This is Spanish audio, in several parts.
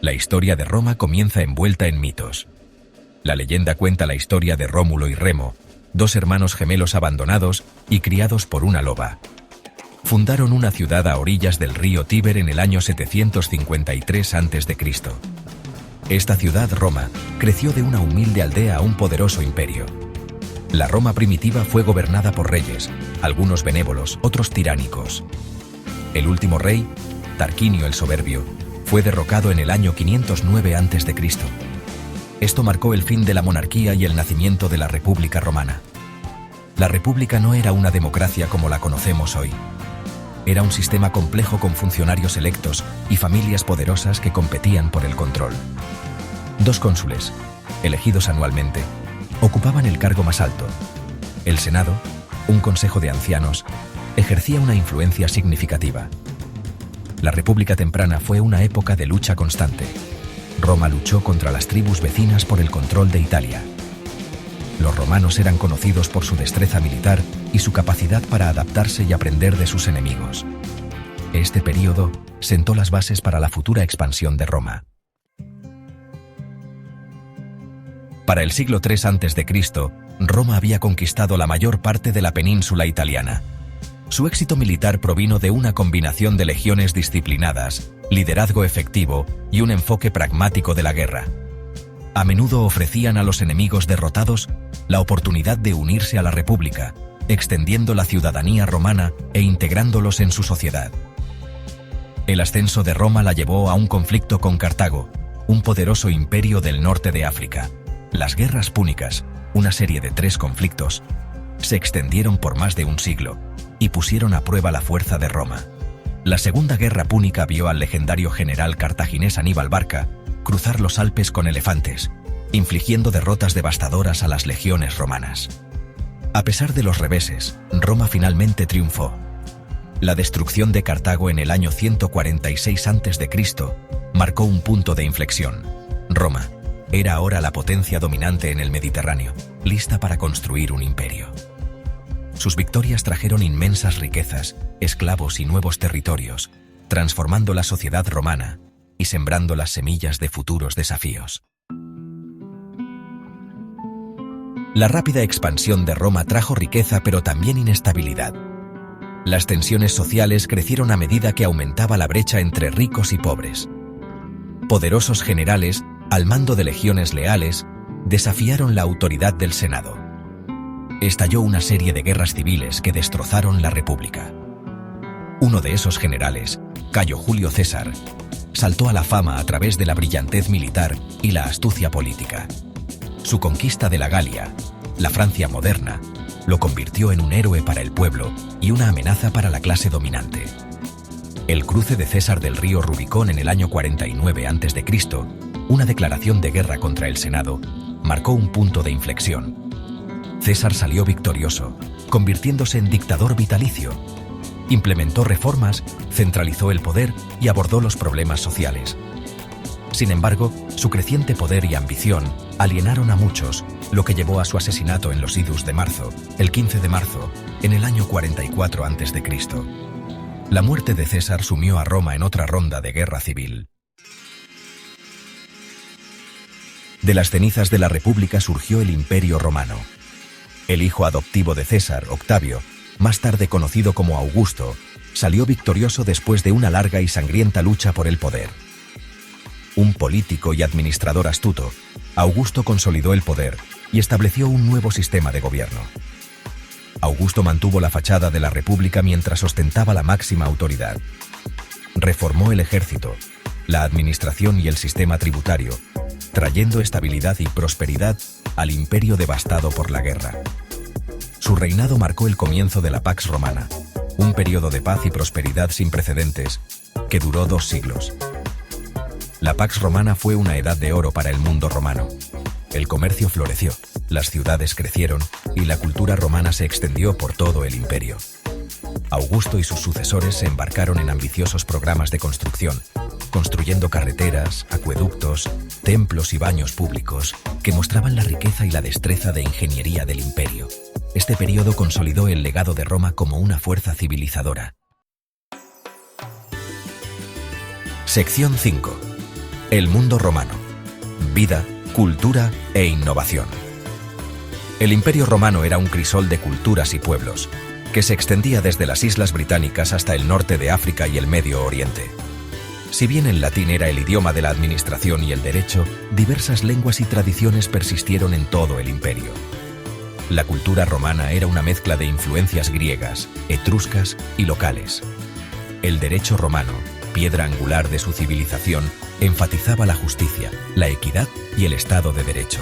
La historia de Roma comienza envuelta en mitos. La leyenda cuenta la historia de Rómulo y Remo, dos hermanos gemelos abandonados y criados por una loba. Fundaron una ciudad a orillas del río Tíber en el año 753 a.C. Esta ciudad, Roma, creció de una humilde aldea a un poderoso imperio. La Roma primitiva fue gobernada por reyes, algunos benévolos, otros tiránicos. El último rey, Tarquinio el Soberbio, fue derrocado en el año 509 a.C. Esto marcó el fin de la monarquía y el nacimiento de la República Romana. La República no era una democracia como la conocemos hoy. Era un sistema complejo con funcionarios electos y familias poderosas que competían por el control. Dos cónsules, elegidos anualmente, ocupaban el cargo más alto. El Senado, un consejo de ancianos, ejercía una influencia significativa. La República temprana fue una época de lucha constante. Roma luchó contra las tribus vecinas por el control de Italia. Los romanos eran conocidos por su destreza militar y su capacidad para adaptarse y aprender de sus enemigos. Este período sentó las bases para la futura expansión de Roma. Para el siglo III a.C., Roma había conquistado la mayor parte de la península italiana. Su éxito militar provino de una combinación de legiones disciplinadas, liderazgo efectivo y un enfoque pragmático de la guerra. A menudo ofrecían a los enemigos derrotados la oportunidad de unirse a la República, extendiendo la ciudadanía romana e integrándolos en su sociedad. El ascenso de Roma la llevó a un conflicto con Cartago, un poderoso imperio del norte de África. Las guerras púnicas, una serie de 3 conflictos, se extendieron por más de un siglo y pusieron a prueba la fuerza de Roma. La Segunda Guerra Púnica vio al legendario general cartaginés Aníbal Barca cruzar los Alpes con elefantes, infligiendo derrotas devastadoras a las legiones romanas. A pesar de los reveses, Roma finalmente triunfó. La destrucción de Cartago en el año 146 a.C. marcó un punto de inflexión. Roma era ahora la potencia dominante en el Mediterráneo, lista para construir un imperio. Sus victorias trajeron inmensas riquezas, esclavos y nuevos territorios, transformando la sociedad romana y sembrando las semillas de futuros desafíos. La rápida expansión de Roma trajo riqueza pero también inestabilidad. Las tensiones sociales crecieron a medida que aumentaba la brecha entre ricos y pobres. Poderosos generales, al mando de legiones leales, desafiaron la autoridad del Senado. Estalló una serie de guerras civiles que destrozaron la República. Uno de esos generales, Cayo Julio César, saltó a la fama a través de la brillantez militar y la astucia política. Su conquista de la Galia, la Francia moderna, lo convirtió en un héroe para el pueblo y una amenaza para la clase dominante. El cruce de César del río Rubicón en el año 49 a.C., una declaración de guerra contra el Senado, marcó un punto de inflexión. César salió victorioso, convirtiéndose en dictador vitalicio. Implementó reformas, centralizó el poder y abordó los problemas sociales. Sin embargo, su creciente poder y ambición alienaron a muchos, lo que llevó a su asesinato en los Idus de marzo, el 15 de marzo, en el año 44 a.C. La muerte de César sumió a Roma en otra ronda de guerra civil. De las cenizas de la República surgió el Imperio Romano. El hijo adoptivo de César, Octavio, más tarde conocido como Augusto, salió victorioso después de una larga y sangrienta lucha por el poder. Un político y administrador astuto, Augusto consolidó el poder y estableció un nuevo sistema de gobierno. Augusto mantuvo la fachada de la República mientras ostentaba la máxima autoridad. Reformó el ejército, la administración y el sistema tributario, trayendo estabilidad y prosperidad al imperio devastado por la guerra. Su reinado marcó el comienzo de la Pax Romana, un periodo de paz y prosperidad sin precedentes que duró 2 siglos. La Pax Romana fue una edad de oro para el mundo romano. El comercio floreció, las ciudades crecieron y la cultura romana se extendió por todo el imperio. Augusto y sus sucesores se embarcaron en ambiciosos programas de construcción, construyendo carreteras, acueductos, templos y baños públicos que mostraban la riqueza y la destreza de ingeniería del imperio. Este periodo consolidó el legado de Roma como una fuerza civilizadora. Sección 5. El mundo romano. Vida, cultura e innovación. El Imperio Romano era un crisol de culturas y pueblos, que se extendía desde las Islas Británicas hasta el norte de África y el Medio Oriente. Si bien el latín era el idioma de la administración y el derecho, diversas lenguas y tradiciones persistieron en todo el imperio. La cultura romana era una mezcla de influencias griegas, etruscas y locales. El derecho romano, piedra angular de su civilización, enfatizaba la justicia, la equidad y el Estado de Derecho.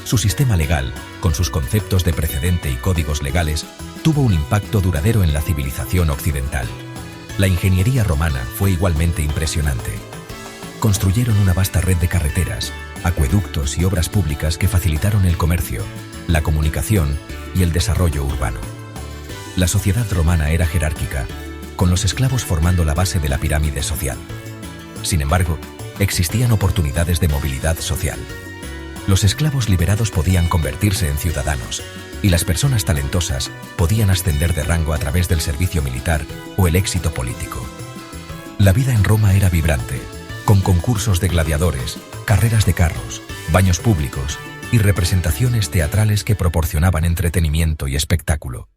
Su sistema legal, con sus conceptos de precedente y códigos legales, tuvo un impacto duradero en la civilización occidental. La ingeniería romana fue igualmente impresionante. Construyeron una vasta red de carreteras, acueductos y obras públicas que facilitaron el comercio, la comunicación y el desarrollo urbano. La sociedad romana era jerárquica, con los esclavos formando la base de la pirámide social. Sin embargo, existían oportunidades de movilidad social. Los esclavos liberados podían convertirse en ciudadanos, y las personas talentosas podían ascender de rango a través del servicio militar o el éxito político. La vida en Roma era vibrante, con concursos de gladiadores, carreras de carros, baños públicos y representaciones teatrales que proporcionaban entretenimiento y espectáculo.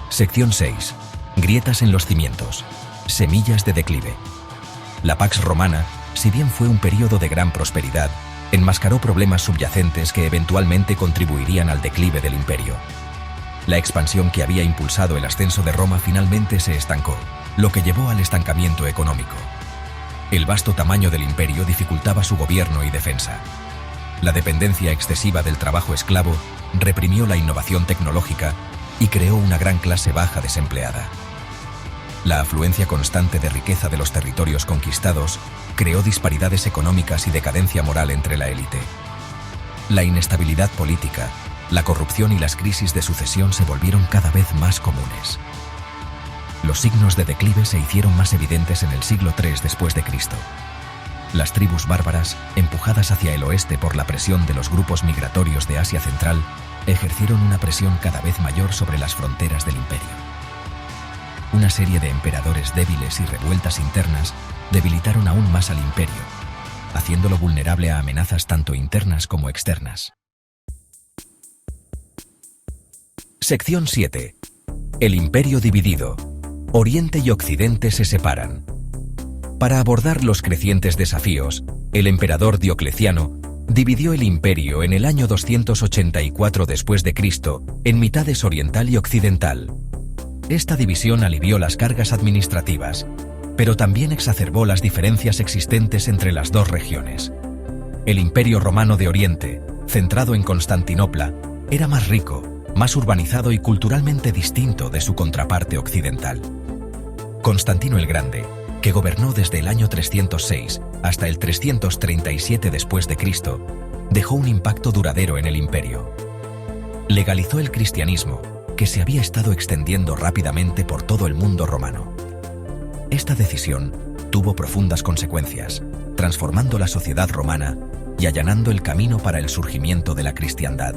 Sección 6. Grietas en los cimientos. Semillas de declive. La Pax Romana, si bien fue un período de gran prosperidad, enmascaró problemas subyacentes que eventualmente contribuirían al declive del imperio. La expansión que había impulsado el ascenso de Roma finalmente se estancó, lo que llevó al estancamiento económico. El vasto tamaño del imperio dificultaba su gobierno y defensa. La dependencia excesiva del trabajo esclavo reprimió la innovación tecnológica y creó una gran clase baja desempleada. La afluencia constante de riqueza de los territorios conquistados creó disparidades económicas y decadencia moral entre la élite. La inestabilidad política, la corrupción y las crisis de sucesión se volvieron cada vez más comunes. Los signos de declive se hicieron más evidentes en el siglo III después de Cristo. Las tribus bárbaras, empujadas hacia el oeste por la presión de los grupos migratorios de Asia Central, ejercieron una presión cada vez mayor sobre las fronteras del imperio. Una serie de emperadores débiles y revueltas internas debilitaron aún más al imperio, haciéndolo vulnerable a amenazas tanto internas como externas. Sección 7. El imperio dividido. Oriente y Occidente se separan. Para abordar los crecientes desafíos, el emperador Diocleciano dividió el imperio en el año 284 después de Cristo en mitades oriental y occidental. Esta división alivió las cargas administrativas, pero también exacerbó las diferencias existentes entre las dos regiones. El Imperio Romano de Oriente, centrado en Constantinopla, era más rico, más urbanizado y culturalmente distinto de su contraparte occidental. Constantino el Grande, que gobernó desde el año 306 hasta el 337 después de Cristo, dejó un impacto duradero en el imperio. Legalizó el cristianismo, que se había estado extendiendo rápidamente por todo el mundo romano. Esta decisión tuvo profundas consecuencias, transformando la sociedad romana y allanando el camino para el surgimiento de la cristiandad.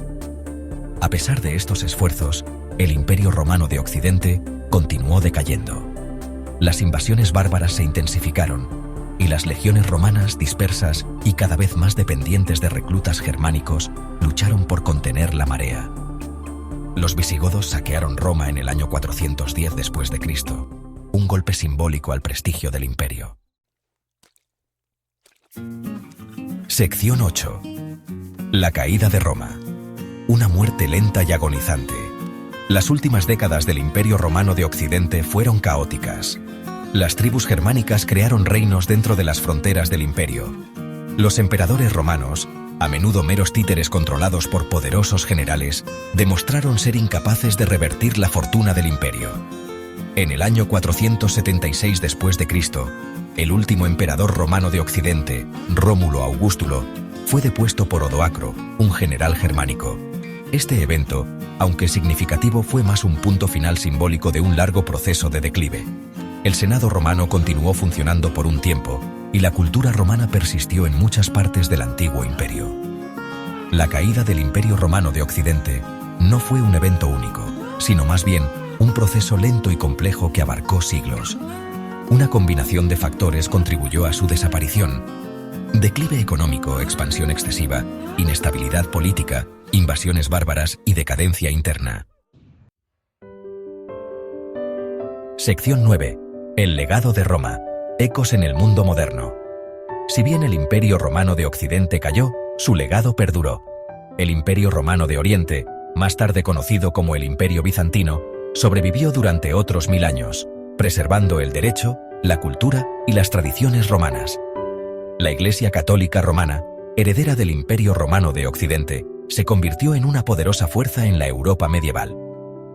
A pesar de estos esfuerzos, el Imperio Romano de Occidente continuó decayendo. Las invasiones bárbaras se intensificaron, y las legiones romanas dispersas y cada vez más dependientes de reclutas germánicos lucharon por contener la marea. Los visigodos saquearon Roma en el año 410 después de Cristo, un golpe simbólico al prestigio del imperio. Sección 8. La caída de Roma. Una muerte lenta y agonizante. Las últimas décadas del Imperio Romano de Occidente fueron caóticas. Las tribus germánicas crearon reinos dentro de las fronteras del imperio. Los emperadores romanos, a menudo meros títeres controlados por poderosos generales, demostraron ser incapaces de revertir la fortuna del imperio. En el año 476 después de Cristo, el último emperador romano de Occidente, Rómulo Augustulo, fue depuesto por Odoacro, un general germánico. Este evento, aunque significativo, fue más un punto final simbólico de un largo proceso de declive. El Senado romano continuó funcionando por un tiempo, y la cultura romana persistió en muchas partes del antiguo imperio. La caída del Imperio Romano de Occidente no fue un evento único, sino más bien un proceso lento y complejo que abarcó siglos. Una combinación de factores contribuyó a su desaparición. Declive económico, expansión excesiva, inestabilidad política, invasiones bárbaras y decadencia interna. Sección 9. El legado de Roma. Ecos en el mundo moderno. Si bien el Imperio Romano de Occidente cayó, su legado perduró. El Imperio Romano de Oriente, más tarde conocido como el Imperio Bizantino, sobrevivió durante otros 1000 años, preservando el derecho, la cultura y las tradiciones romanas. La Iglesia Católica Romana, heredera del Imperio Romano de Occidente, se convirtió en una poderosa fuerza en la Europa medieval.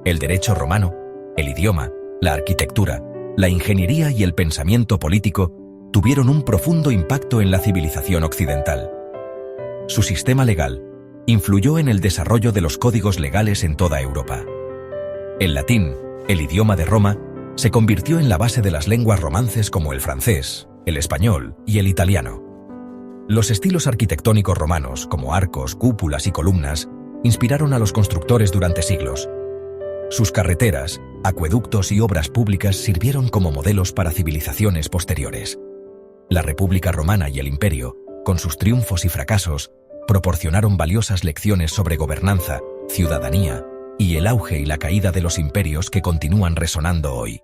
El derecho romano, el idioma, la arquitectura, la ingeniería y el pensamiento político tuvieron un profundo impacto en la civilización occidental. Su sistema legal influyó en el desarrollo de los códigos legales en toda Europa. El latín, el idioma de Roma, se convirtió en la base de las lenguas romances como el francés, el español y el italiano. Los estilos arquitectónicos romanos, como arcos, cúpulas y columnas, inspiraron a los constructores durante siglos. Sus carreteras, acueductos y obras públicas sirvieron como modelos para civilizaciones posteriores. La República Romana y el Imperio, con sus triunfos y fracasos, proporcionaron valiosas lecciones sobre gobernanza, ciudadanía y el auge y la caída de los imperios que continúan resonando hoy.